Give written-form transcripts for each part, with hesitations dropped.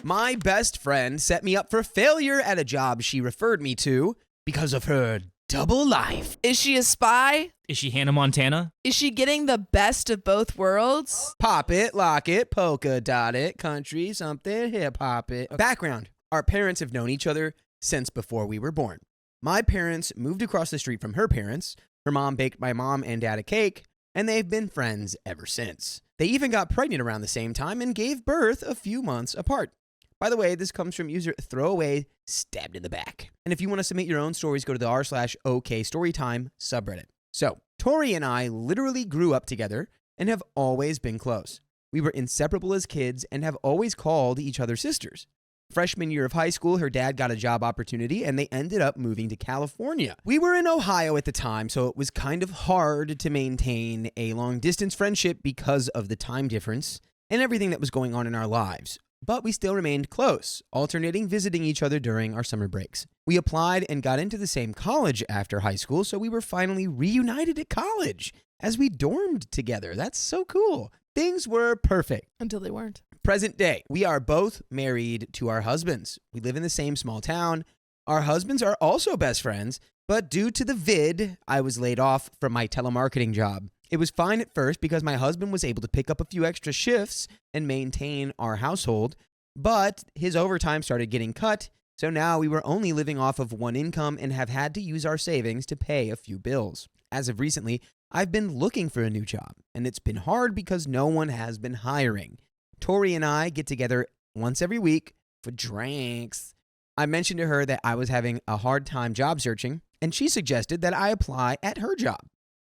My best friend set me up for failure at a job she referred me to because of her double life. Is she a spy? Is she Hannah Montana? Is she getting the best of both worlds? Pop it, lock it, polka dot it, country, something, hip hop it. Background. Our parents have known each other since before we were born. My parents moved across the street from her parents. Her mom baked my mom and dad a cake, and they've been friends ever since. They even got pregnant around the same time and gave birth a few months apart. By the way, this comes from user Throwaway Stabbed in the Back. And if you want to submit your own stories, go to the r/OK storytime subreddit. So, Tori and I literally grew up together and have always been close. We were inseparable as kids and have always called each other sisters. Freshman year of high school, her dad got a job opportunity and they ended up moving to California. We were in Ohio at the time, so it was kind of hard to maintain a long-distance friendship because of the time difference and everything that was going on in our lives. But we still remained close, alternating visiting each other during our summer breaks. We applied and got into the same college after high school, so we were finally reunited at college as we dormed together. That's so cool. Things were perfect. Until they weren't. Present day, we are both married to our husbands. We live in the same small town. Our husbands are also best friends, but due to the vid, I was laid off from my telemarketing job. It was fine at first because my husband was able to pick up a few extra shifts and maintain our household, but his overtime started getting cut, so now we were only living off of one income and have had to use our savings to pay a few bills. As of recently, I've been looking for a new job, and it's been hard because no one has been hiring. Tori and I get together once every week for drinks. I mentioned to her that I was having a hard time job searching, and she suggested that I apply at her job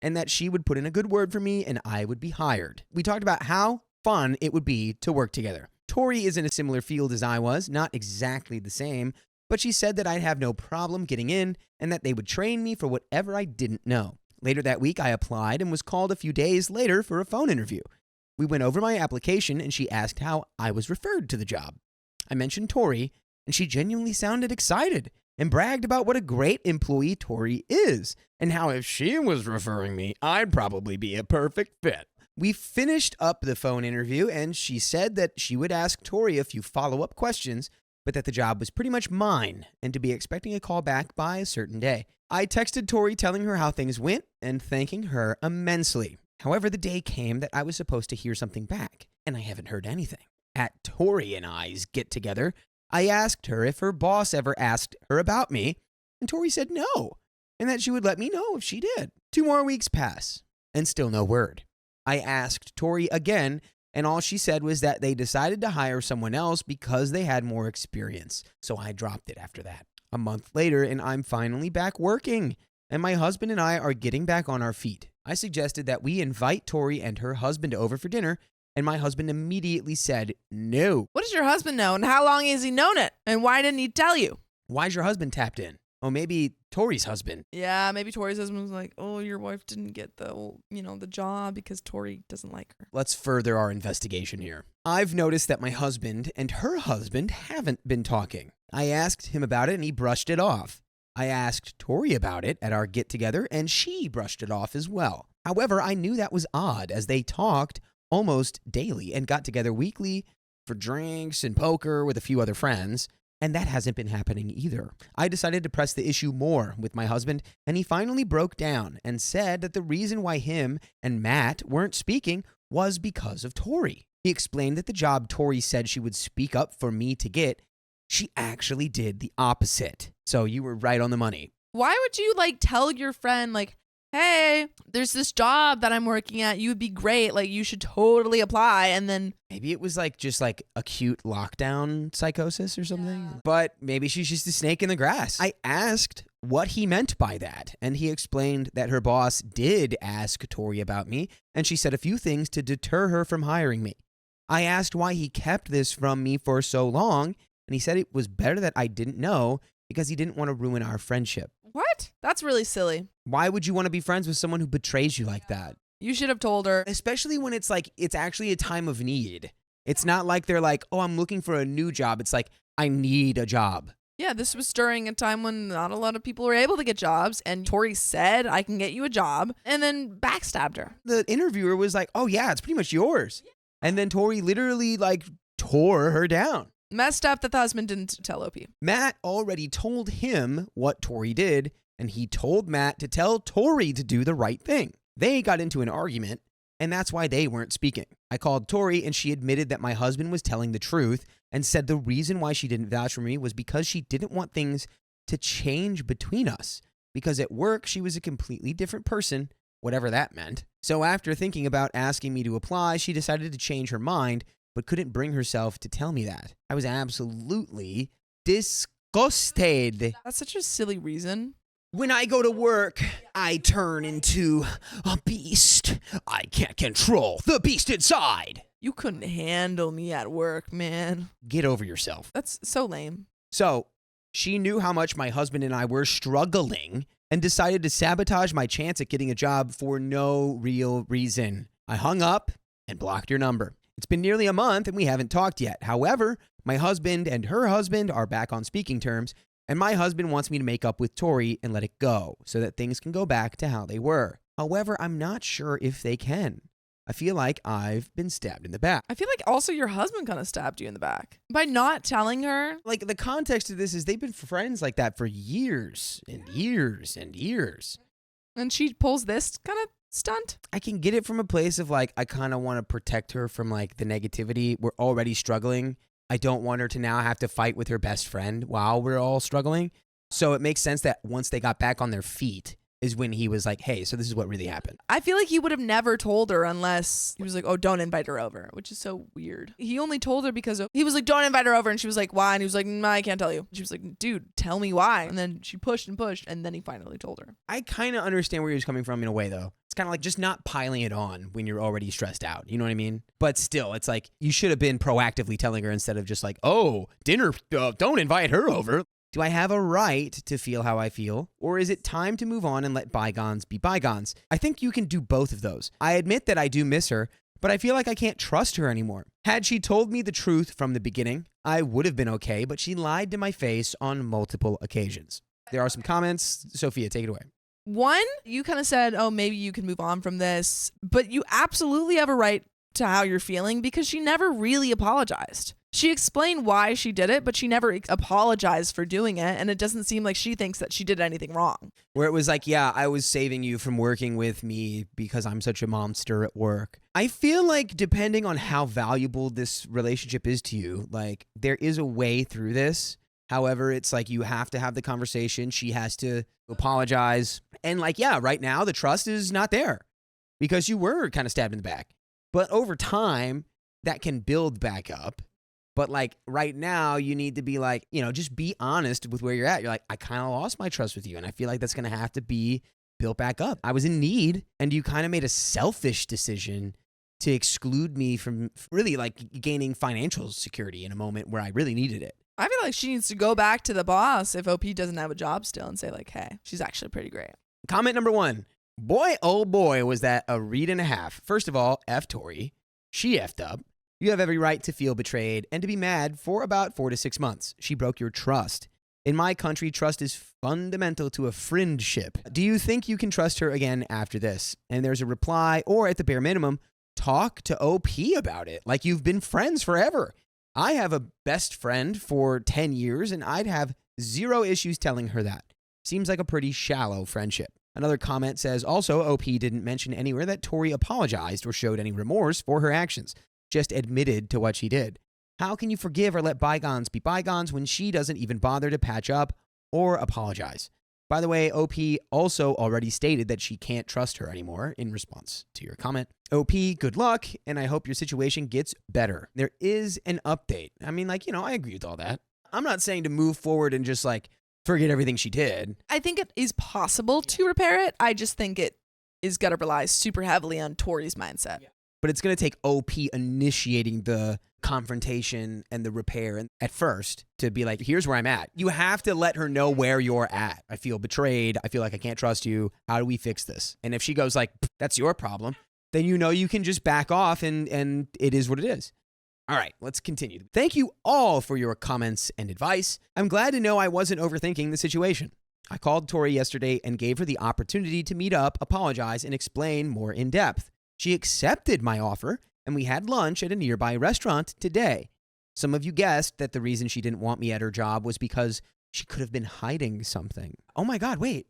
and that she would put in a good word for me and I would be hired. We talked about how fun it would be to work together. Tori is in a similar field as I was, not exactly the same, but she said that I'd have no problem getting in and that they would train me for whatever I didn't know. Later that week, I applied and was called a few days later for a phone interview. We went over my application and she asked how I was referred to the job. I mentioned Tori and she genuinely sounded excited and bragged about what a great employee Tori is and how if she was referring me, I'd probably be a perfect fit. We finished up the phone interview and she said that she would ask Tori a few follow-up questions, but that the job was pretty much mine and to be expecting a call back by a certain day. I texted Tori telling her how things went and thanking her immensely. However, the day came that I was supposed to hear something back, and I haven't heard anything. At Tori and I's get-together, I asked her if her boss ever asked her about me, and Tori said no, and that she would let me know if she did. 2 more weeks pass, and still no word. I asked Tori again, and all she said was that they decided to hire someone else because they had more experience, so I dropped it after that. A month later, and I'm finally back working, and my husband and I are getting back on our feet. I suggested that we invite Tori and her husband over for dinner, and my husband immediately said no. What does your husband know, and how long has he known it? And why didn't he tell you? Why's your husband tapped in? Oh, maybe Tori's husband. Yeah, maybe Tori's husband was like, oh, your wife didn't get the job because Tori doesn't like her. Let's further our investigation here. I've noticed that my husband and her husband haven't been talking. I asked him about it, and he brushed it off. I asked Tori about it at our get-together, and she brushed it off as well. However, I knew that was odd, as they talked almost daily and got together weekly for drinks and poker with a few other friends, and that hasn't been happening either. I decided to press the issue more with my husband, and he finally broke down and said that the reason why him and Matt weren't speaking was because of Tori. He explained that the job Tori said she would speak up for me to get, she actually did the opposite. So you were right on the money. Why would you tell your friend hey, there's this job that I'm working at. You would be great. You should totally apply. And then maybe it was just acute lockdown psychosis or something. Yeah. But maybe she's just a snake in the grass. I asked what he meant by that. And he explained that her boss did ask Tori about me. And she said a few things to deter her from hiring me. I asked why he kept this from me for so long. And he said it was better that I didn't know because he didn't want to ruin our friendship. What? That's really silly. Why would you want to be friends with someone who betrays you like that? You should have told her. Especially when it's it's actually a time of need. It's not like they're oh, I'm looking for a new job. It's I need a job. Yeah, this was during a time when not a lot of people were able to get jobs, and Tori said, I can get you a job, and then backstabbed her. The interviewer was oh yeah, it's pretty much yours. Yeah. And then Tori literally tore her down. Messed up that the husband didn't tell OP. Matt already told him what Tori did, and he told Matt to tell Tori to do the right thing. They got into an argument, and that's why they weren't speaking. I called Tori, and she admitted that my husband was telling the truth and said the reason why she didn't vouch for me was because she didn't want things to change between us. Because at work, she was a completely different person, whatever that meant. So after thinking about asking me to apply, she decided to change her mind, but couldn't bring herself to tell me that. I was absolutely disgusted. That's such a silly reason. When I go to work, I turn into a beast. I can't control the beast inside. You couldn't handle me at work, man. Get over yourself. That's so lame. So, she knew how much my husband and I were struggling and decided to sabotage my chance at getting a job for no real reason. I hung up and blocked your number. It's been nearly a month and we haven't talked yet. However, my husband and her husband are back on speaking terms, and my husband wants me to make up with Tori and let it go so that things can go back to how they were. However, I'm not sure if they can. I feel like I've been stabbed in the back. I feel like also your husband kind of stabbed you in the back by not telling her. Like, the context of this is they've been friends like that for years and years and years. And she pulls this kind of stunt. I can get it from a place of like, I kind of want to protect her from like the negativity. We're already struggling. I don't want her to now have to fight with her best friend while we're all struggling. So it makes sense that once they got back on their feet is when he was like, hey, so this is what really happened. I feel like he would have never told her unless he was like, oh, don't invite her over, which is so weird. He only told her because he was like, don't invite her over. And she was like, why? And he was like, no, I can't tell you. She was like, dude, tell me why. And then she pushed and pushed. And then he finally told her. I kind of understand where he was coming from in a way, though. It's kind of like just not piling it on when you're already stressed out. You know what I mean? But still, it's like you should have been proactively telling her instead of just like, oh, dinner, don't invite her over. Do I have a right to feel how I feel? Or is it time to move on and let bygones be bygones? I think you can do both of those. I admit that I do miss her, but I feel like I can't trust her anymore. Had she told me the truth from the beginning, I would have been okay, but she lied to my face on multiple occasions. There are some comments. Sophia, take it away. One, you kind of said, oh, maybe you can move on from this, but you absolutely have a right to how you're feeling because she never really apologized. She explained why she did it, but she never apologized for doing it, and it doesn't seem like she thinks that she did anything wrong. Where it was like, yeah, I was saving you from working with me because I'm such a monster at work. I feel like depending on how valuable this relationship is to you, like there is a way through this. However, it's like you have to have the conversation. She has to apologize. And like, yeah, right now the trust is not there because you were kind of stabbed in the back. But over time, that can build back up. But like right now, you need to be like, you know, just be honest with where you're at. You're like, I kind of lost my trust with you. And I feel like that's going to have to be built back up. I was in need and you kind of made a selfish decision to exclude me from really like gaining financial security in a moment where I really needed it. I feel like she needs to go back to the boss if OP doesn't have a job still and say like, hey, she's actually pretty great. Comment number 1. Boy, oh boy, was that a read and a half. First of all, F Tori. She effed up. You have every right to feel betrayed and to be mad for about 4 to 6 months. She broke your trust. In my country, trust is fundamental to a friendship. Do you think you can trust her again after this? And there's a reply, or at the bare minimum, talk to OP about it. Like you've been friends forever. I have a best friend for 10 years, and I'd have zero issues telling her that. Seems like a pretty shallow friendship. Another comment says, also, OP didn't mention anywhere that Tori apologized or showed any remorse for her actions. Just admitted to what she did. How can you forgive or let bygones be bygones when she doesn't even bother to patch up or apologize? By the way, OP also already stated that she can't trust her anymore in response to your comment. OP, good luck, and I hope your situation gets better. There is an update. I mean, like, you know, I agree with all that. I'm not saying to move forward and just like forget everything she did. I think it is possible to repair it. I just think it is going to rely super heavily on Tori's mindset. Yeah. But it's going to take OP initiating the confrontation and the repair and at first to be like, here's where I'm at. You have to let her know where you're at. I feel betrayed. I feel like I can't trust you. How do we fix this? And if she goes like, that's your problem, then you know you can just back off and it is what it is. All right, let's continue. Thank you all for your comments and advice. I'm glad to know I wasn't overthinking the situation. I called Tori yesterday and gave her the opportunity to meet up, apologize, and explain more in depth. She accepted my offer, and we had lunch at a nearby restaurant today. Some of you guessed that the reason she didn't want me at her job was because she could have been hiding something. Oh my God, wait.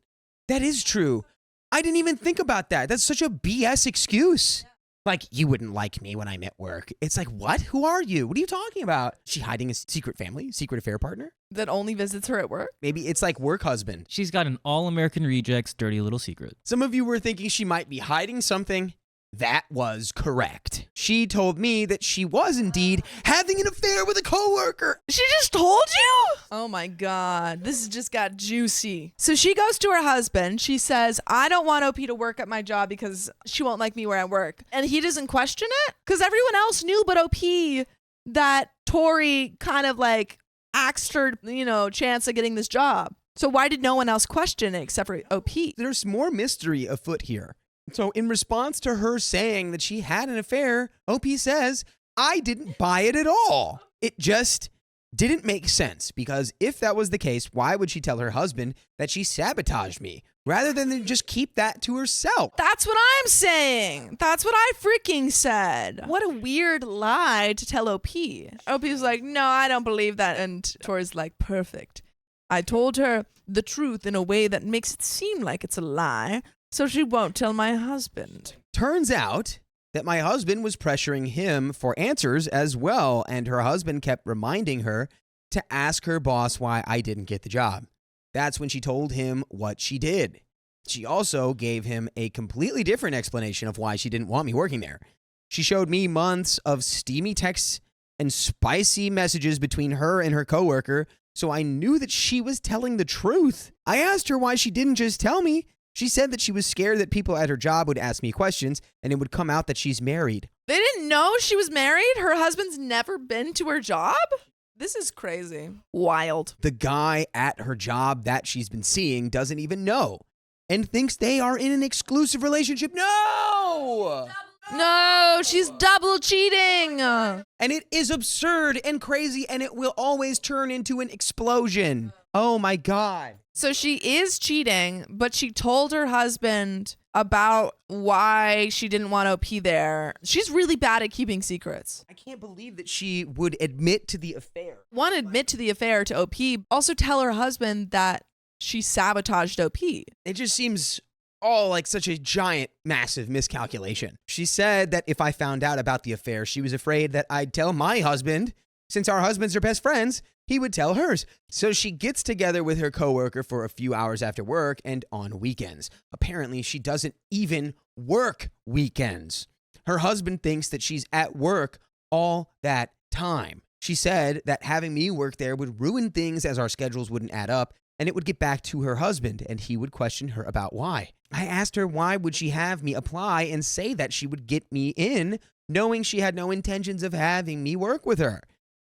That is true. I didn't even think about that. That's such a BS excuse. Like, you wouldn't like me when I'm at work. It's like, what? Who are you? What are you talking about? Is she hiding a secret family, secret affair partner? That only visits her at work? Maybe it's like work husband. She's got an all-American reject's dirty little secret. Some of you were thinking she might be hiding something. That was correct. She told me that she was indeed having an affair with a coworker. She just told you? Oh my God. This has just got juicy. So she goes to her husband. She says, I don't want OP to work at my job because she won't like me where I work. And he doesn't question it? Because everyone else knew but OP that Tori kind of like axed her, chance of getting this job. So why did no one else question it except for OP? There's more mystery afoot here. So in response to her saying that she had an affair, OP says, I didn't buy it at all. It just didn't make sense, because if that was the case, why would she tell her husband that she sabotaged me rather than just keep that to herself? That's what I'm saying. That's what I freaking said. What a weird lie to tell OP. OP's like, no, I don't believe that. And Tori's like, perfect. I told her the truth in a way that makes it seem like it's a lie, so she won't tell my husband. Turns out that my husband was pressuring him for answers as well, and her husband kept reminding her to ask her boss why I didn't get the job. That's when she told him what she did. She also gave him a completely different explanation of why she didn't want me working there. She showed me months of steamy texts and spicy messages between her and her coworker, so I knew that she was telling the truth. I asked her why she didn't just tell me. She said that she was scared that people at her job would ask me questions and it would come out that she's married. They didn't know she was married? Her husband's never been to her job? This is crazy. Wild. The guy at her job that she's been seeing doesn't even know and thinks they are in an exclusive relationship. No! No, she's double cheating. And it is absurd and crazy, and it will always turn into an explosion. Oh my God. So she is cheating, but she told her husband about why she didn't want OP there. She's really bad at keeping secrets. I can't believe that she would admit to the affair. One, admit to the affair to OP. Also tell her husband that she sabotaged OP. It just seems all like such a giant, massive miscalculation. She said that if I found out about the affair, she was afraid that I'd tell my husband. Since our husbands are best friends, he would tell hers. So she gets together with her coworker for a few hours after work and on weekends. Apparently, she doesn't even work weekends. Her husband thinks that she's at work all that time. She said that having me work there would ruin things as our schedules wouldn't add up, and it would get back to her husband, and he would question her about why. I asked her why would she have me apply and say that she would get me in, knowing she had no intentions of having me work with her.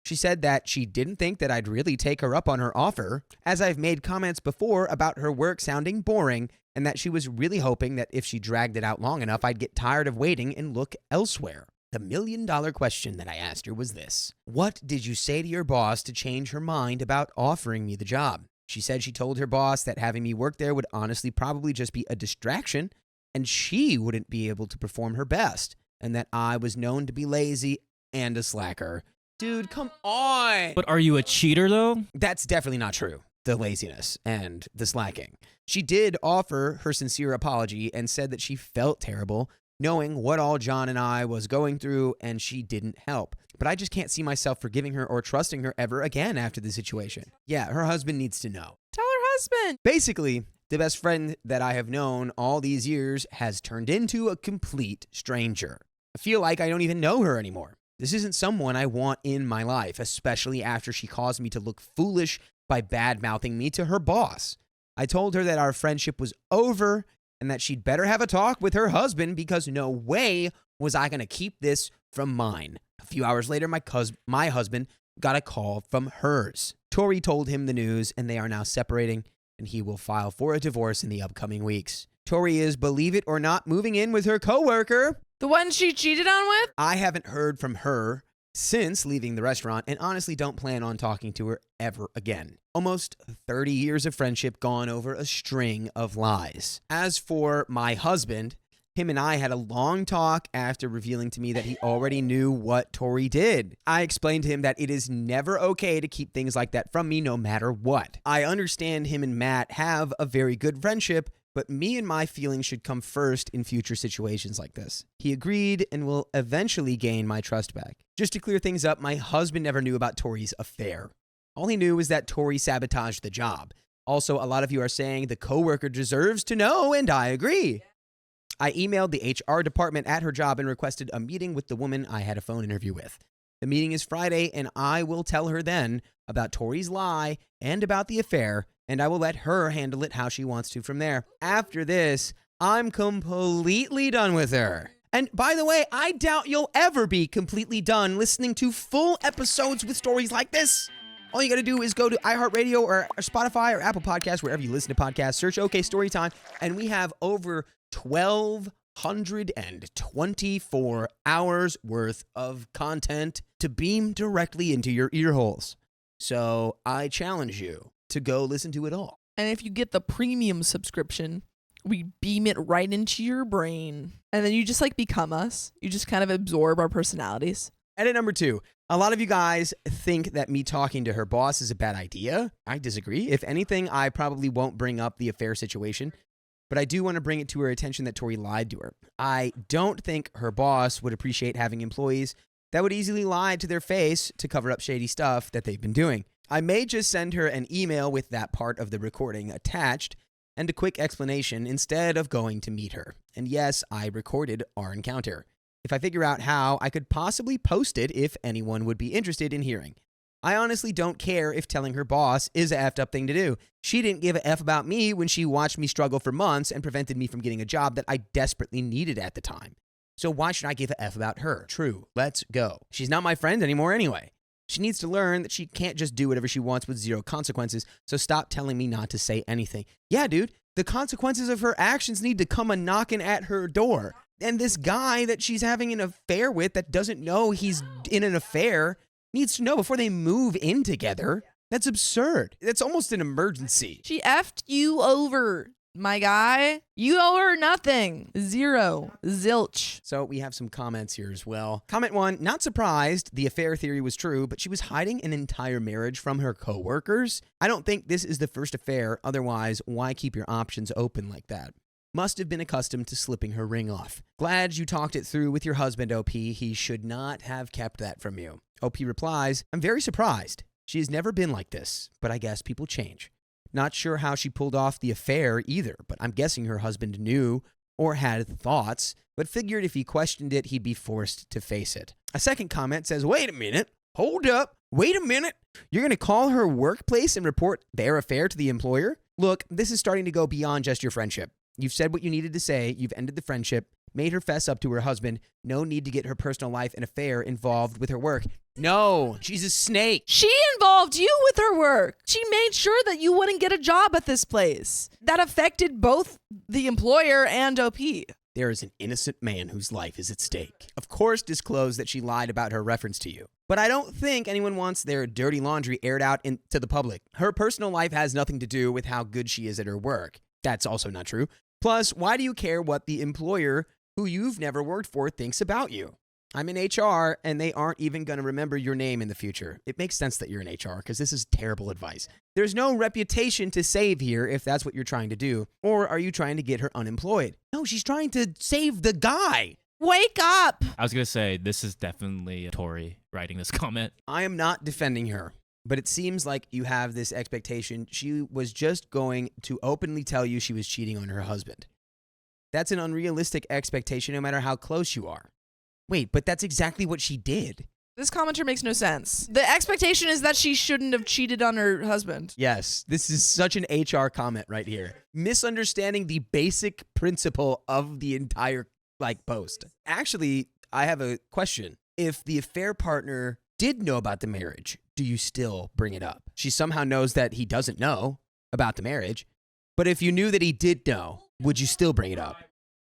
She said that she didn't think that I'd really take her up on her offer, as I've made comments before about her work sounding boring, and that she was really hoping that if she dragged it out long enough, I'd get tired of waiting and look elsewhere. The million-dollar question that I asked her was this: what did you say to your boss to change her mind about offering me the job? She said she told her boss that having me work there would honestly probably just be a distraction, and she wouldn't be able to perform her best, and that I was known to be lazy and a slacker. Dude, come on. But are you a cheater, though? That's definitely not true. The laziness and the slacking. She did offer her sincere apology and said that she felt terrible knowing what all John and I was going through, and she didn't help. But I just can't see myself forgiving her or trusting her ever again after the situation. Yeah, her husband needs to know. Tell her husband. Basically, the best friend that I have known all these years has turned into a complete stranger. I feel like I don't even know her anymore. This isn't someone I want in my life, especially after she caused me to look foolish by bad-mouthing me to her boss. I told her that our friendship was over and that she'd better have a talk with her husband because no way was I going to keep this from mine. A few hours later, my husband got a call from hers. Tori told him the news, and they are now separating, and he will file for a divorce in the upcoming weeks. Tori is, believe it or not, moving in with her coworker. The one she cheated on with? I haven't heard from her since leaving the restaurant and honestly don't plan on talking to her ever again. Almost 30 years of friendship gone over a string of lies. As for my husband, Him and I had a long talk after revealing to me that he already knew what Tori did. I explained to him that it is never okay to keep things like that from me no matter what. I understand him and Matt have a very good friendship, but me and my feelings should come first in future situations like this. He agreed and will eventually gain my trust back. Just to clear things up, my husband never knew about Tori's affair. All he knew was that Tori sabotaged the job. Also, a lot of you are saying the coworker deserves to know, and I agree. I emailed the HR department at her job and requested a meeting with the woman I had a phone interview with. The meeting is Friday, and I will tell her then about Tori's lie and about the affair, and I will let her handle it how she wants to from there. After this, I'm completely done with her. And by the way, I doubt you'll ever be completely done listening to full episodes with stories like this. All you got to do is go to iHeartRadio or Spotify or Apple Podcasts, wherever you listen to podcasts, search OK Storytime, and we have over 1,224 hours worth of content to beam directly into your ear holes. So I challenge you to go listen to it all. And if you get the premium subscription, we beam it right into your brain. And then you just like become us. You just kind of absorb our personalities. Edit number 2. A lot of you guys think that me talking to her boss is a bad idea. I disagree. If anything, I probably won't bring up the affair situation, but I do want to bring it to her attention that Tori lied to her. I don't think her boss would appreciate having employees that would easily lie to their face to cover up shady stuff that they've been doing. I may just send her an email with that part of the recording attached and a quick explanation instead of going to meet her. And yes, I recorded our encounter. If I figure out how, I could possibly post it if anyone would be interested in hearing. I honestly don't care if telling her boss is a effed up thing to do. She didn't give a F about me when she watched me struggle for months and prevented me from getting a job that I desperately needed at the time. So why should I give a F about her? True, let's go. She's not my friend anymore anyway. She needs to learn that she can't just do whatever she wants with zero consequences, so stop telling me not to say anything. Yeah, dude, the consequences of her actions need to come a-knocking at her door. And this guy that she's having an affair with that doesn't know he's in an affair needs to know before they move in together. That's absurd. That's almost an emergency. She effed you over, my guy. You owe her nothing. Zero. Zilch. So we have some comments here as well. Comment 1, not surprised the affair theory was true, but she was hiding an entire marriage from her coworkers. I don't think this is the first affair. Otherwise, why keep your options open like that? Must have been accustomed to slipping her ring off. Glad you talked it through with your husband, OP. He should not have kept that from you. OP replies, I'm very surprised. She has never been like this, but I guess people change. Not sure how she pulled off the affair either, but I'm guessing her husband knew or had thoughts, but figured if he questioned it, he'd be forced to face it. A second comment says, wait a minute, hold up, wait a minute. You're going to call her workplace and report their affair to the employer? Look, this is starting to go beyond just your friendship. You've said what you needed to say, you've ended the friendship, made her fess up to her husband. No need to get her personal life and affair involved with her work. No, she's a snake. She involved you with her work. She made sure that you wouldn't get a job at this place. That affected both the employer and OP. There is an innocent man whose life is at stake. Of course, disclose that she lied about her reference to you. But I don't think anyone wants their dirty laundry aired out to the public. Her personal life has nothing to do with how good she is at her work. That's also not true. Plus, why do you care what the employer who you've never worked for thinks about you? I'm in HR, and they aren't even going to remember your name in the future. It makes sense that you're in HR, because this is terrible advice. There's no reputation to save here if that's what you're trying to do. Or are you trying to get her unemployed? No, she's trying to save the guy. Wake up! I was going to say, this is definitely Tori writing this comment. I am not defending her, but it seems like you have this expectation she was just going to openly tell you she was cheating on her husband. That's an unrealistic expectation no matter how close you are. Wait, but that's exactly what she did. This commenter makes no sense. The expectation is that she shouldn't have cheated on her husband. Yes, this is such an HR comment right here. Misunderstanding the basic principle of the entire post. Actually, I have a question. If the affair partner did know about the marriage, do you still bring it up? She somehow knows that he doesn't know about the marriage, but if you knew that he did know, would you still bring it up?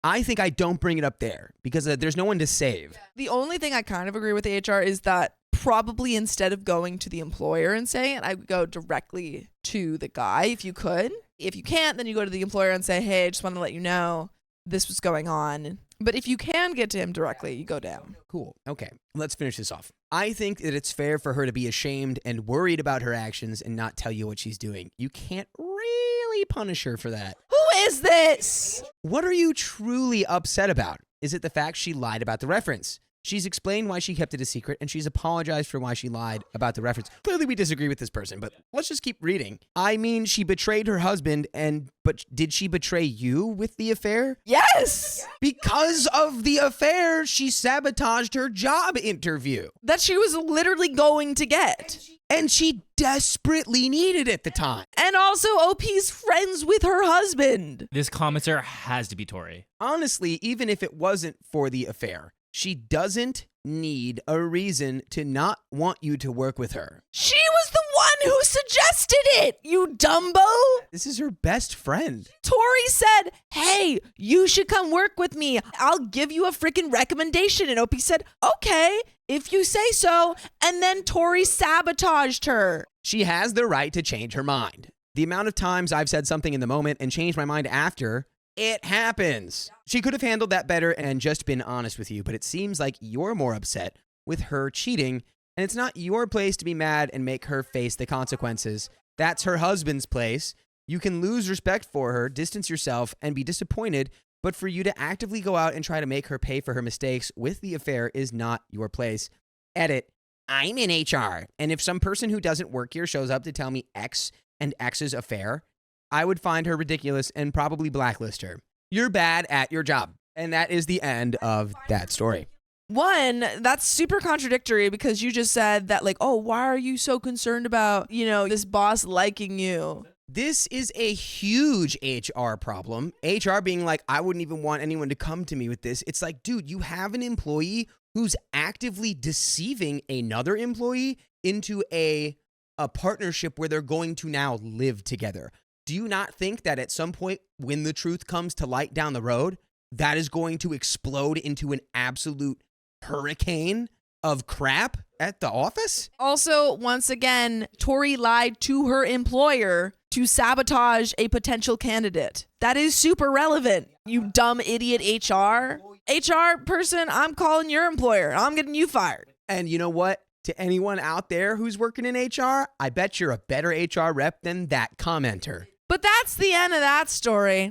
I think I don't bring it up there because there's no one to save. The only thing I kind of agree with the HR is that probably instead of going to the employer and saying it, I would go directly to the guy if you could. If you can't, then you go to the employer and say, hey, I just want to let you know this was going on. But if you can get to him directly, you go to him. Cool. Okay, let's finish this off. I think that it's fair for her to be ashamed and worried about her actions and not tell you what she's doing. You can't really punish her for that. Who is this? What are you truly upset about? Is it the fact she lied about the reference? She's explained why she kept it a secret, and she's apologized for why she lied about the reference. Clearly, we disagree with this person, but let's just keep reading. I mean, she betrayed her husband, but did she betray you with the affair? Yes! Because of the affair, she sabotaged her job interview. That she was literally going to get. And she desperately needed it at the time. And also, OP's friends with her husband. This commenter has to be Tori. Honestly, even if it wasn't for the affair, she doesn't need a reason to not want you to work with her. She was the one who suggested it, you dumbo. This is her best friend. Tori said, hey, you should come work with me. I'll give you a freaking recommendation. And OP said, okay, if you say so. And then Tori sabotaged her. She has the right to change her mind. The amount of times I've said something in the moment and changed my mind after, it happens. She could have handled that better and just been honest with you, but it seems like you're more upset with her cheating, and it's not your place to be mad and make her face the consequences. That's her husband's place. You can lose respect for her, distance yourself, and be disappointed, but for you to actively go out and try to make her pay for her mistakes with the affair is not your place. Edit. I'm in HR, and if some person who doesn't work here shows up to tell me X and X's affair, I would find her ridiculous and probably blacklist her. You're bad at your job. And that is the end of that story. One, that's super contradictory because you just said that like, oh, why are you so concerned about, this boss liking you? This is a huge HR problem. HR being like, I wouldn't even want anyone to come to me with this. It's like, dude, you have an employee who's actively deceiving another employee into a partnership where they're going to now live together. Do you not think that at some point when the truth comes to light down the road, that is going to explode into an absolute hurricane of crap at the office? Also, once again, Tori lied to her employer to sabotage a potential candidate. That is super relevant, you dumb idiot HR. HR person, I'm calling your employer. I'm getting you fired. And you know what? To anyone out there who's working in HR, I bet you're a better HR rep than that commenter. But that's the end of that story.